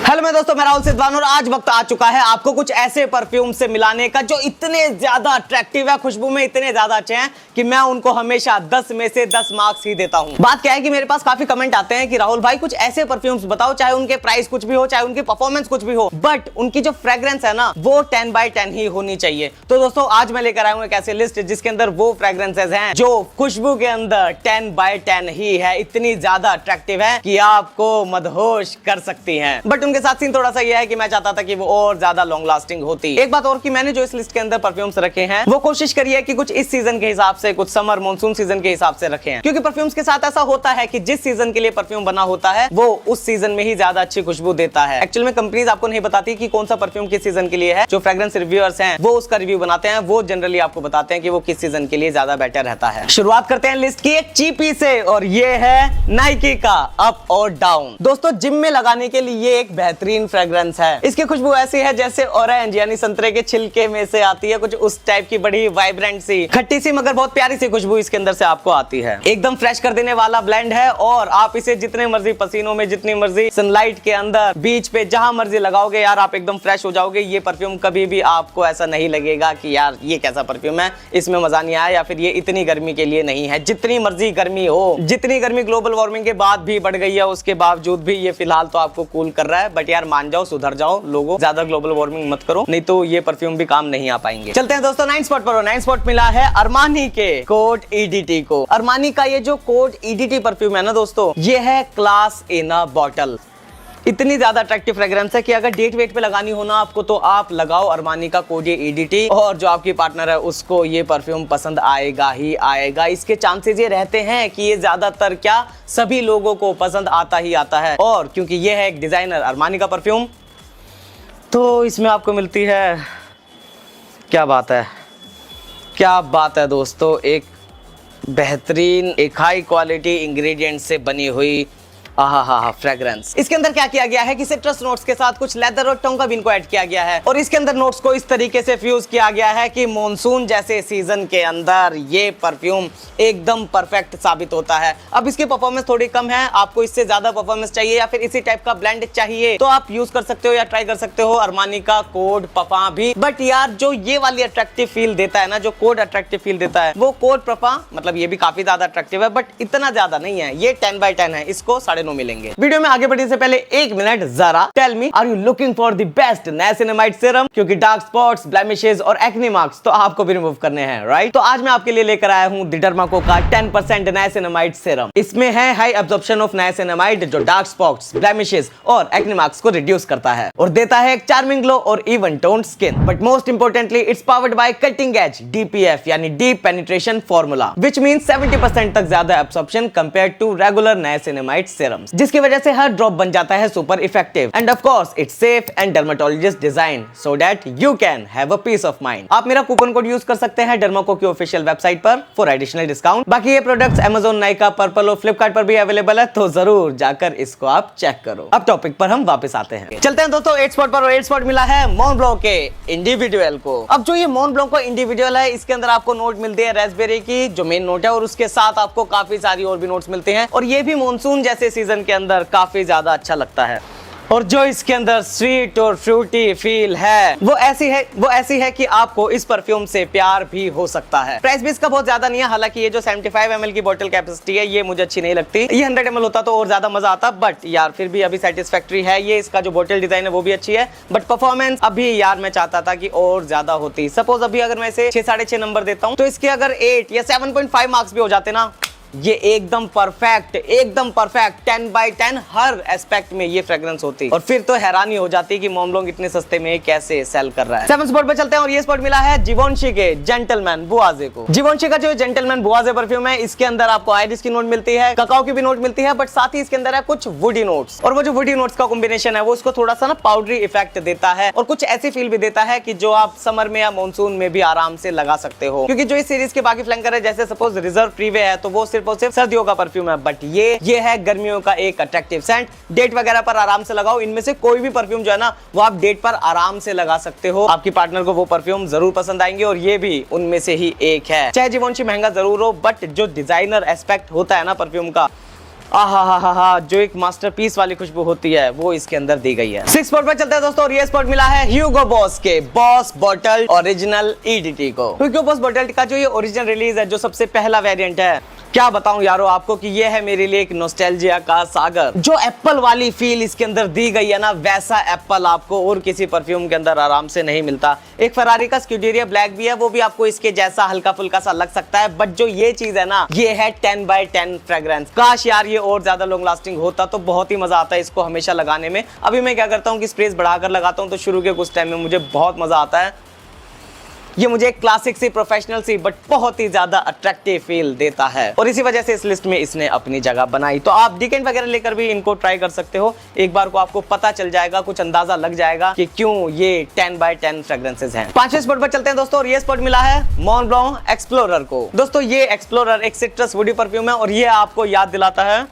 Hello मैं दोस्तों, मैं राहुल सिद्धवान और आज वक्त आ चुका है आपको कुछ ऐसे परफ्यूम से मिलाने का जो इतने ज्यादा अट्रैक्टिव है, खुशबू में इतने ज्यादा अच्छे हैं कि मैं उनको हमेशा 10 में से 10 मार्क्स ही देता हूं। बात क्या है कि मेरे पास काफी कमेंट आते हैं कि राहुल भाई कुछ ऐसे परफ्यूम्स बताओ, चाहे उनके प्राइस कुछ भी हो, चाहे उनकी परफॉर्मेंस कुछ भी हो, बट उनकी जो फ्रेग्रेंस है ना वो 10 by 10 ही होनी चाहिए। तो दोस्तों आज मैं लेकर आया हूं एक ऐसी लिस्ट जिसके अंदर वो फ्रेग्रेंसेज हैं जो खुशबू के अंदर 10 by 10 ही है, इतनी ज्यादा अट्रैक्टिव है कि आपको मदहोश कर सकती हैं। बट उनके साथ सीन थोड़ा सा ये है कि मैं चाहता था कि वो और ज्यादा लॉन्ग लास्टिंग होती। एक बात और कि मैंने जो इस लिस्ट के अंदर परफ्यूम्स रखे हैं वो कोशिश करी है कि कुछ इस सीजन के हिसाब से, कुछ समर मॉनसून सीजन के हिसाब से रखे हैं, क्योंकि परफ्यूम्स के साथ ऐसा होता है कि जिस सीजन के लिए परफ्यूम बना होता है वो उस सीजन में ही ज्यादा अच्छी खुशबू देता है। एक्चुअल में कंपनीज आपको नहीं बताती कि कौन सा परफ्यूम किस सीजन के लिए है। जो फ्रेग्रेंस रिव्यूअर्स हैं वो उसका रिव्यू बनाते हैं, वो जनरली आपको बताते हैं कि वो किस सीजन के लिए ज्यादा बेटर रहता है। शुरुआत करते हैं लिस्ट की एक चीपी से, और ये है नाइकी का अप और डाउन। दोस्तों जिम में लगाने के लिए ये एक बेहतरीन फ्रेग्रेंस है। इसकी खुशबू ऐसी है जैसे ऑरेंज यानी संतरे के छिलके में से आती है, कुछ उस टाइप की बड़ी वाइब्रेंट सी, खट्टी सी मगर बहुत प्यारी सी खुशबू इसके अंदर से आपको आती है। एकदम फ्रेश कर देने वाला ब्लेंड है और आप इसे जितने मर्जी पसीनों में, जितनी मर्जी सनलाइट के अंदर, बीच पे, जहां मर्जी लगाओगे यार आप एकदम फ्रेश हो जाओगे। ये परफ्यूम कभी भी आपको ऐसा नहीं लगेगा कि यार ये कैसा परफ्यूम है, इसमें मजा नहीं आया, या फिर ये इतनी गर्मी के लिए नहीं है। जितनी मर्जी गर्मी हो, जितनी गर्मी ग्लोबल वार्मिंग के बाद भी बढ़ गई है, उसके बावजूद भी ये फिलहाल तो आपको कूल कर रहा है। बट यार मान जाओ, सुधर जाओ लोगों, ज्यादा ग्लोबल वार्मिंग मत करो, नहीं तो ये परफ्यूम भी काम नहीं आ पाएंगे। चलते हैं दोस्तों 9 स्पॉट पर, और 9 स्पॉट मिला है अरमानी के कोड ईडीटी को। अरमानी का ये जो कोड ईडीटी परफ्यूम है ना दोस्तों, ये है क्लास इन अ बॉटल। इतनी ज्यादा अट्रैक्टिव फ्रेग्रेंस है कि अगर डेट वेट पे लगानी हो ना आपको, तो आप लगाओ अरमानी का कोड ये ईडीटी, और जो आपकी पार्टनर है उसको ये परफ्यूम पसंद आएगा ही आएगा। इसके चांसेस ये रहते हैं कि ये ज्यादातर क्या सभी लोगों को पसंद आता ही आता है। और क्योंकि ये है एक डिजाइनर अरमानी का परफ्यूम, तो इसमें आपको मिलती है, क्या बात है, क्या बात है दोस्तों, एक बेहतरीन, एक हाई क्वालिटी इंग्रेडिएंट से बनी हुई फ्रेग्रेंस। इसके अंदर क्या किया गया है कि सिट्रस नोट्स के साथ कुछ लेदर और टोंका बीन को ऐड किया गया है, और इसके अंदर नोट्स को इस तरीके से फ्यूज किया गया है कि मॉनसून जैसे सीजन के अंदर ये परफ्यूम एकदम परफेक्ट साबित होता है। अब इसकी परफॉर्मेंस थोड़ी कम है, आपको इससे ज्यादा परफॉर्मेंस चाहिए या फिर इसी टाइप का ब्लेंड चाहिए तो आप यूज कर सकते हो या ट्राई कर सकते हो अरमानी का कोड पफा भी। बट यार जो ये वाली अट्रैक्टिव फील देता है ना, जो कोड अट्रैक्टिव फील देता है, वो कोड पफा मतलब ये भी काफी ज्यादा अट्रैक्टिव है, बट इतना ज्यादा नहीं है। ये 10 by 10 है, इसको 9.5 मिलेंगे। वीडियो में आगे बढ़ने से पहले 1 मिनट जरा tell me, are you looking for the best niacinamide serum? क्योंकि डार्क स्पॉट्स, ब्लेमिशेस और एक्ने मार्क्स तो आपको भी रिमूव करने हैं, राइट? तो आज मैं आपके लिए लेकर आया हूं द डर्माको का 10% नाइसिनामाइड सीरम। इसमें है हाई एब्जॉर्प्शन ऑफ नाइसिनामाइड जो डार्क स्पॉट्स, ब्लेमिशेस और एक्ने मार्क्स को रिड्यूस करता है और देता है एक चार्मिंग ग्लो और even toned skin. But most importantly it's powered by cutting edge DPF यानी deep penetration formula, which means 70% तक ज्यादा absorption compared to regular niacinamide serums, जिसकी वजह से हर ड्रॉप बन जाता है super effective. And of course it's safe and dermatologist design so that you can have a piece of mind. आप मेरा कूपन कोड यूज कर सकते हैं डर्माको की ऑफिशियल वेबसाइट पर फॉर एडिशनल डिस्काउंट। बाकी ये प्रोडक्ट्स Amazon, नाइका, पर्पल और फ्लिपकार्ट पर भी अवेलेबल है, तो जरूर जाकर इसको आप चेक करो। अब टॉपिक पर हम वापस आते हैं। चलते हैं दोस्तों 8 स्पॉट पर, और 8 स्पॉट मिला है मोनब्लांक के इंडिविजुअल को। अब जो ये मोनब्लांक का इंडिविजुअल है, इसके अंदर आपको नोट मिलती है रास्पबेरी की जो मेन नोट है, और उसके साथ आपको काफी सारी और भी नोट्स मिलते हैं, और ये भी मॉनसून जैसे सीजन के अंदर काफी ज्यादा अच्छा लगता है। और जो इसके अंदर स्वीट और फ्रूटी फील है वो ऐसी है कि आपको इस परफ्यूम से प्यार भी हो सकता है। प्राइस भी इसका बहुत ज्यादा नहीं है, हालांकि ये जो 75 ml की बोतल कैपेसिटी है ये मुझे अच्छी नहीं लगती। ये 100 ml होता तो और ज्यादा मजा आता, बट यार फिर भी अभी सेटिस्फैक्ट्री है। ये इसका जो बोतल डिजाइन है वो भी अच्छी है, बट परफॉर्मेंस अभी यार मैं चाहता था कि और ज्यादा होती। सपोज अभी अगर मैं इसे 6, 6.5 नंबर देता हूँ, तो इसके अगर 8 या 7.5 मार्क्स भी हो जाते ना, ये एकदम परफेक्ट 10 by 10 हर एस्पेक्ट में ये फ्रेग्रेंस होती, और फिर तो हैरानी हो जाती कि मोनब्लांक इतने सस्ते में कैसे सेल कर रहा है। 7 स्पॉट पे चलते हैं, और ये स्पॉट मिला है जीवॉन्शी के जेंटलमैन बुआजे को। जीवॉन्शी का जो जेंटलमैन बुआजे परफ्यूम है, इसके अंदर आपको आयरिस की नोट मिलती है, ककाओ की भी नोट मिलती है, बट साथ ही इसके अंदर है कुछ वुडी नोट्स, और वो जो वुडी नोट्स का कॉम्बिनेशन है वो उसको थोड़ा सा ना पाउडरी इफेक्ट देता है, और कुछ ऐसी फील भी देता है कि जो आप समर में या मानसून में भी आराम से लगा सकते हो। क्योंकि जो इस सीरीज के बाकी फ्लैंकर है, जैसे सपोज रिजर्व फ्रीवे है, तो वो सिर्फ और सिर्फ सर्दियों का परफ्यूम है, बट ये है गर्मियों का एक अट्रैक्टिव सेंट। डेट वगैरह पर आराम से लगाओ। इनमें से कोई भी परफ्यूम जो है ना वो आप डेट पर आराम से लगा सकते हो, आपकी पार्टनर को वो परफ्यूम जरूर पसंद आएंगे, और ये भी उनमें से ही एक है। चाहे जीवॉन्शी महंगा जरूर हो, बट जो डिजाइनर एस्पेक्ट होता है ना परफ्यूम का, आहा, जो एक मास्टरपीस वाली खुशबू होती है वो इसके अंदर दी गई है। 6 स्पॉट पर चलते हैं दोस्तों, और ये स्पॉट मिला है ह्यूगो बॉस के बॉस बॉटल ओरिजिनल ईडीटी को। ह्यूगो बॉस बॉटल का जो ये ओरिजिनल रिलीज है, जो सबसे पहला वेरिएंट है, क्या बताऊं यारो आपको कि ये है मेरे लिए एक नॉस्टैल्जिया का सागर। जो एप्पल वाली फील इसके अंदर दी गई है ना, वैसा एप्पल आपको और किसी परफ्यूम के अंदर आराम से नहीं मिलता। एक फरारी का स्क्यूडेरिया ब्लैक भी है, वो भी आपको इसके जैसा हल्का फुल्का सा लग सकता है, बट जो ये चीज है ना, ये है 10/10 फ्रेग्रेंस। काश यार ये और ज्यादा लॉन्ग लास्टिंग होता तो बहुत ही मजा आता है इसको हमेशा लगाने में। अभी मैं क्या करता हूँ कि स्प्रेस बढ़ाकर लगाता हूँ, तो शुरू के कुछ टाइम में मुझे बहुत मजा आता है। ये मुझे क्लासिक सी, प्रोफेशनल सी, बट बहुत ही ज्यादा अट्रैक्टिव फील देता है, और इसी वजह से इस लिस्ट में इसने अपनी जगह बनाई। तो आप डिकेंट वगैरह लेकर भी इनको ट्राई कर सकते हो। एक बार को आपको पता चल जाएगा, कुछ अंदाजा लग जाएगा कि क्यों ये 10/10 फ्रेग्रेंसेस हैं। 5वें स्पॉट पर चलते हैं दोस्तों, और ये स्पॉट मिला है मॉन ब्लांc एक्सप्लोरर को। दोस्तों ये एक्सप्लोरर एक सिट्रस वुडी परफ्यूम है, और ये आपको याद दिलाता है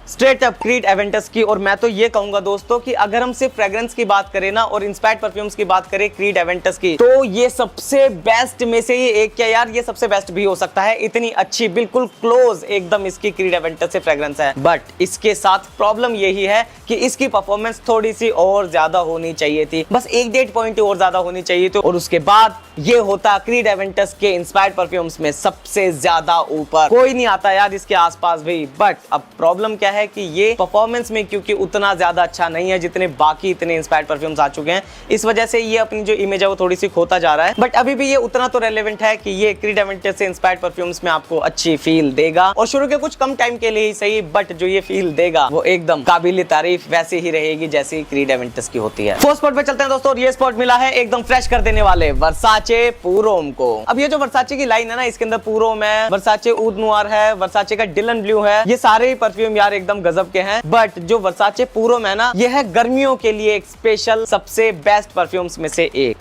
स्ट्रेट अप क्रीड एवेंटस की। और मैं तो ये कहूंगा दोस्तों कि अगर हम सिर्फ फ्रेग्रेंस की बात करें ना, और इंस्पायर्ड परफ्यूम्स की बात करें क्रीड एवेंटस की, तो ये सबसे बेस्ट में से ये एक, क्या यार ये सबसे बेस्ट भी हो सकता है। इतनी अच्छी, बिल्कुल क्लोज एकदम इसकी क्रीड एवेंटस से फ्रेग्रेंस है। बट इसके साथ प्रॉब्लम यही है कि इसकी परफॉर्मेंस थोड़ी सी और ज्यादा होनी चाहिए थी, बस 1-1.5 पॉइंट और ज्यादा होनी चाहिए थी, और उसके बाद ये होता क्रीड एवेंटस के इंस्पायर्ड परफ्यूम्स में सबसे ज्यादा ऊपर। कोई नहीं आता यार इसके आसपास भी। बट अब प्रॉब्लम क्या है कि ये परफॉर्मेंस में क्योंकि उतना ज्यादा अच्छा नहीं है जितने बाकी इतने इंस्पायर्ड परफ्यूम्स आ चुके हैं, इस वजह से ये अपनी जो इमेज है वो थोड़ी सी खोता जा रहा है। बट अभी भी ये उतना तो रेलेवेंट है कि ये क्रीड एवेंटस से इंस्पायर्ड परफ्यूम्स में आपको अच्छी फील देगा, और शुरू के कुछ कम टाइम के लिए ही सही, बट जो ये फील देगा वो एकदम काबिल तारीफ वैसे ही रहेगी जैसी क्रीड एवेंटस की होती है। 4th स्पॉट पे चलते हैं दोस्तों, और ये स्पॉट मिला है एकदम फ्रेश कर देने वाले वर्साचे पूरोम को। अब ये जो वर्साचे की लाइन है ना, इसके अंदर पूरोम है, वर्साचे ऊद नोयर है, वर्साचे का डिलन ब्लू है, ये सारे ही परफ्यूम यार एकदम गजब के हैं। बट जो वर्साचे पूरोम है ना, ये है गर्मियों के लिए एक स्पेशल सबसे बेस्ट परफ्यूम्स में से एक।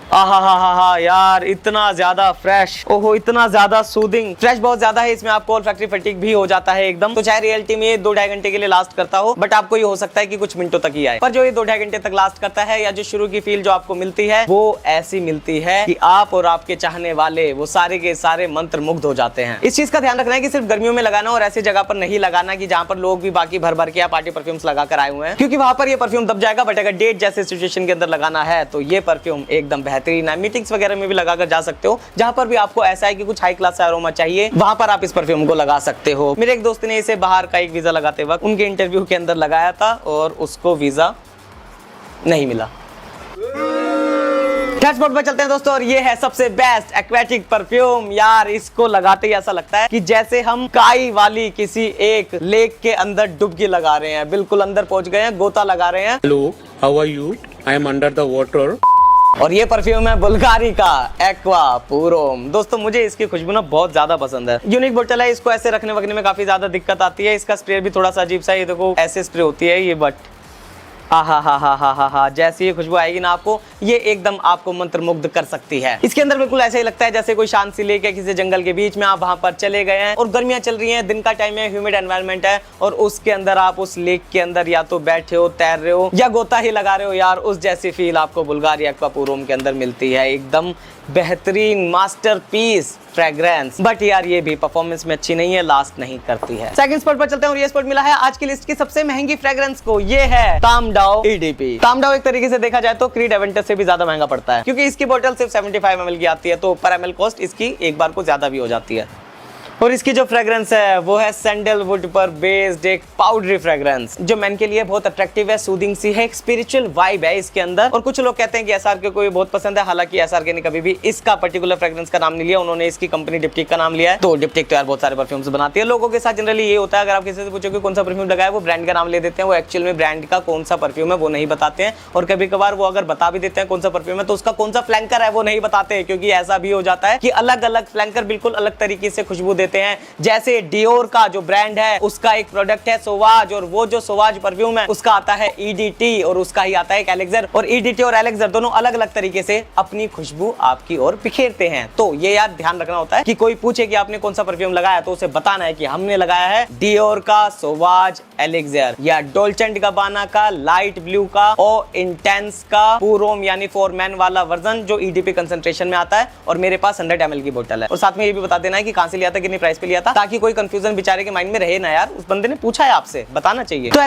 आहा यार इतना ज्यादा फ्रेश, ओहो इतना ज्यादा सूदिंग। फ्रेश बहुत ज्यादा है, इसमें आपको ऑल्फैक्टरी फटीग भी हो जाता है एकदम। तो चाहे रियलिटी में 2-2.5 घंटे के लिए लास्ट करता हो, बट आपको ये हो सकता है कि कुछ मिनटों तक ही आए, पर जो ये 2-2.5 घंटे तक लास्ट करता है, या जो शुरू की फील जो आपको मिलती है वो ऐसी मिलती है कि आप और आपके चाहने वाले वो सारे के सारे मंत्र मुग्ध हो जाते हैं। इस चीज का ध्यान रखना है कि सिर्फ गर्मियों में लगाना, और ऐसी जगह पर नहीं लगाना कि जहां पर लोग भी बाकी भर भर के पार्टी परफ्यूम्स लगा कर आए हुए हैं, क्योंकि वहां पर ये परफ्यूम दब जाएगा। बट अगर डेट जैसे सिचुएशन के अंदर लगाना है तो ये परफ्यूम एकदम बेहतरीन है। मीटिंग्स वगैरह में भी लगाकर जा सकते हो, जहां पर भी आपको ऐसा है कि कुछ हाई क्लास अरोमा चाहिए, वहां पर आप इस परफ्यूम को लगा सकते हो। मेरे एक दोस्त ने इसे बाहर का एक वीजा लगाते वक्त उनके इंटरव्यू के अंदर लगाया था, और उसको वीजा नहीं मिला। 3rd स्पॉट पर चलते हैं दोस्तों, और ये है सबसे बेस्ट एक्वेटिक परफ्यूम। यार इसको लगाते ही ऐसा लगता है कि जैसे हम काई वाली किसी एक लेक के अंदर डुबकी लगा रहे हैं, बिल्कुल अंदर पहुंच गए हैं, गोता लगा रहे हैं। Hello, how are you? I am under the water. और ये परफ्यूम है बुल्गारी का एक्वा पूरोम। दोस्तों मुझे इसकी खुशबू ना बहुत ज्यादा पसंद है। यूनिक बोतल है, इसको ऐसे रखने वगने में काफी ज्यादा दिक्कत आती है। इसका स्प्रे भी थोड़ा सा अजीब सा है, ये देखो ऐसे स्प्रे होती है ये, बट आहा जैसी ये खुशबू आएगी ना आपको, ये एकदम आपको मंत्रमुग्ध कर सकती है। इसके अंदर बिल्कुल ऐसा ही लगता है जैसे कोई शांत सी लेक है किसी जंगल के बीच में, आप वहां पर चले गए हैं, और गर्मियां चल रही हैं, दिन का टाइम है, ह्यूमिड एनवायरनमेंट है, और उसके अंदर आप उस लेक के अंदर या तो बैठे हो, तैर रहे हो, या गोता ही लगा रहे हो। यार उस जैसी फील आपको बुल्गारी एक्वा पूरोम के अंदर मिलती है। एकदम बेहतरीन मास्टरपीस फ्रेग्रेंस। बट यार ये भी परफॉर्मेंस में अच्छी नहीं है, लास्ट नहीं करती है। 2nd स्पॉट पर चलते हैं, और ये स्पॉट मिला है आज की लिस्ट की सबसे महंगी फ्रेग्रेंस को। ये है तामडाओ ईडीपी। तामडाओ एक तरीके से देखा जाए तो क्रीड एवेंटस से भी ज्यादा महंगा पड़ता है, क्योंकि इसकी बोतल सिर्फ 75 ml की आती है, तो पर ml कॉस्ट इसकी एक बार को ज्यादा भी हो जाती है। और इसकी जो फ्रेग्रेंस है वो है सैंडलवुड पर बेस्ड एक पाउडरी फ्रेग्रेंस, जो मैन के लिए बहुत अट्रैक्टिव है, सूदिंग सी है, एक स्पिरिचुअल वाइब है इसके अंदर। और कुछ लोग कहते हैं कि एसआरके को ये बहुत पसंद है, हालांकि एसआरके ने कभी भी इसका पर्टिकुलर फ्रेग्रेंस का नाम नहीं लिया, उन्होंने इसकी कंपनी डिप्टिक का नाम लिया है। तो डिप्टिक तो यार बहुत सारे परफ्यूम्स बनाती है। लोगों के साथ जनरली ये होता है, अगर आप किसी से पूछोगे कौन सा परफ्यूम लगाया, वो ब्रांड का नाम ले देते हैं, वो एक्चुअल में ब्रांड का कौन सा परफ्यूम है वो नहीं बताते हैं। और कभी कभार वो अगर बता भी देते हैं कौन सा परफ्यूम है, तो उसका कौन सा फ्लैंकर है वो नहीं बताते हैं, क्योंकि ऐसा भी हो जाता है कि अलग अलग फ्लैंकर बिल्कुल अलग तरीके से खुशबू देते हैं। जैसे डियोर का जो ब्रांड है उसका एक प्रोडक्ट है सोवाज, और वो जो सोवाज परफ्यूम है उसका आता है ईडीटी, और उसका ही आता है एक एलेक्सर। और ईडीटी और एलेक्सर दोनों अलग अलग तरीके से अपनी खुशबू आपकी ओर बिखेरते हैं। तो ये यार ध्यान रखना होता है कि कोई पूछे कि आपने कौन सा परफ्यूम लगाया, तो उसे बताना है कि हमने लगाया है डियोर का सोवाज एलेक्सर, या डोल्चे एंड गब्बाना का लाइट ब्लू का, और इंटेंस का पूरोम यानी 4 मैन वाला वर्जन जो ईडीपी कंसंट्रेशन में आता है, और मेरे पास 100 ml की बोतल है। और साथ में ये भी बता देना है कि कहां से लिया था, कितनी इतनी प्राइस पे लिया था, ताकि कोई कंफ्यूजन बेचारे के माइंड में रहे ना यार। उस बंदे ने पूछा है आपसे, बताना चाहिए। तो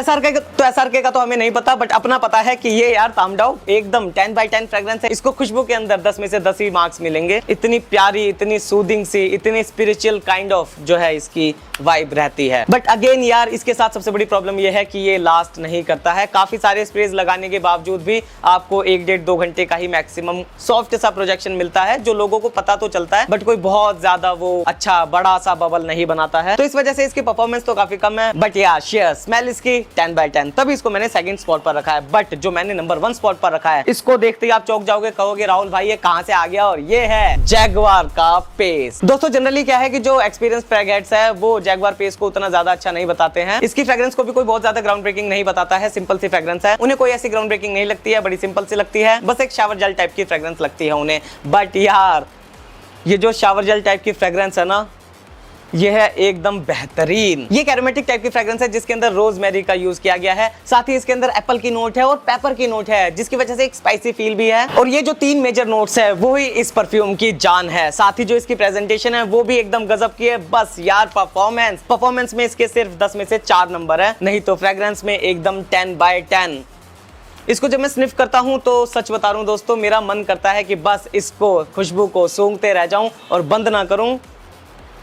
SRK का तो हमें नहीं पता, बट अपना पता है कि ये यार तामडाओ एकदम 10 by 10 फ्रेग्रेंस है। इसको खुशबू के अंदर 10 में से 10 ही मार्क्स मिलेंगे। इतनी प्यारी, इतनी सूदिंग सी, इतनी स्पिरिचुअल काइंड ऑफ जो है इसकी वाइब रहती है। बट अगेन यार, इसके साथ सबसे बड़ी प्रॉब्लम ये है कि ये लास्ट नहीं करता है। काफी सारे स्प्रेज लगाने के बावजूद भी आपको 1-1.5-2 घंटे का ही मैक्सिमम सॉफ्ट सा प्रोजेक्शन मिलता है, जो लोगों को पता तो चलता है, बट कोई बहुत ज्यादा वो अच्छा बड़ा सा बबल नहीं बनाता है। तो इस वजह से इसकी परफॉर्मेंस तो काफी कम है। बट यार शेयर स्मेल इसकी 10 by 10, तभी इसको मैंने सेकंड स्पॉट पर रखा है। बट जो मैंने नंबर 1 स्पॉट पर रखा है, इसको देखते ही आप चौंक जाओगे, कहोगे राहुल भाई ये कहां से आ गया, और ये है जैगवार का पेस। दोस्तों जनरली क्या है कि जो एक्सपीरियंस फ्रेग हेड्स है वो जैगवार पेस को उतना ज्यादा अच्छा नहीं बताते हैं। इसकी फ्रेग्रेंस को भी कोई बहुत ज्यादा ग्राउंड ब्रेकिंग नहीं बताता है, सिंपल सी फ्रेग्रेंस है। उन्हें कोई ऐसी ग्राउंड ब्रेकिंग नहीं लगती है, बड़ी सिंपल सी लगती है, बस एक शावर जेल टाइप की फ्रेग्रेंस लगती है उन्हें। बट यार ये जो शावर जेल टाइप की फ्रेग्रेंस है ना, ये है एकदम बेहतरीन। ये एरोमेटिक टाइप की फ्रेग्रेंस है जिसके अंदर रोजमेरी का यूज किया गया है, साथ ही इसके अंदर एप्पल की नोट है और पेपर की नोट है, जिसकी वजह से एक स्पाइसी फील भी है। और ये जो 3 मेजर नोट्स है वो ही इस परफ्यूम की जान है। साथ ही जो इसकी प्रेजेंटेशन है वो भी एकदम गजब की है। बस यार परफॉर्मेंस में इसके सिर्फ 10 में से 4 नंबर है, नहीं तो फ्रेग्रेंस में एकदम 10 by 10। इसको जब मैं स्निफ करता हूं तो सच बता रहा हूं दोस्तों, मेरा मन करता है कि बस इसको, खुशबू को सूंघते रह जाऊं और बंद ना करूं।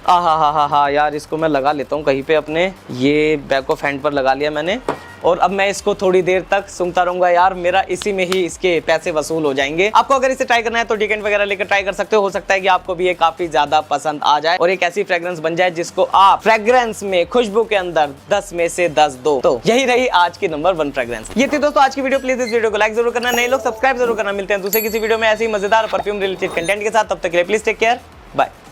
हा यार, इसको मैं लगा लेता हूँ कहीं पे अपने, ये बैक ऑफ हैंड पर लगा लिया मैंने, और अब मैं इसको थोड़ी देर तक सूंघता रहूंगा। यार मेरा इसी में ही इसके पैसे वसूल हो जाएंगे। आपको अगर इसे ट्राई करना है तो डिकेंट वगैरह लेकर ट्राई कर सकते हो सकता है कि आपको भी ये काफी ज्यादा पसंद आ जाए और एक ऐसी फ्रेग्रेंस बन जाए जिसको आप फ्रेग्रेंस में, खुशबू के अंदर 10 में से 10 दो। तो यही रही आज की नंबर 1 फ्रेग्रेंस। ये थी दोस्तों आज की वीडियो। प्लीज इस वीडियो को लाइक जरूर करना, नए लोग सब्सक्राइब जरूर करना। मिलते हैं दूसरे किसी वीडियो में ऐसी मजेदार परफ्यूम रिलेटेड कंटेंट के साथ, तब तक के लिए प्लीज टेक केयर, बाय।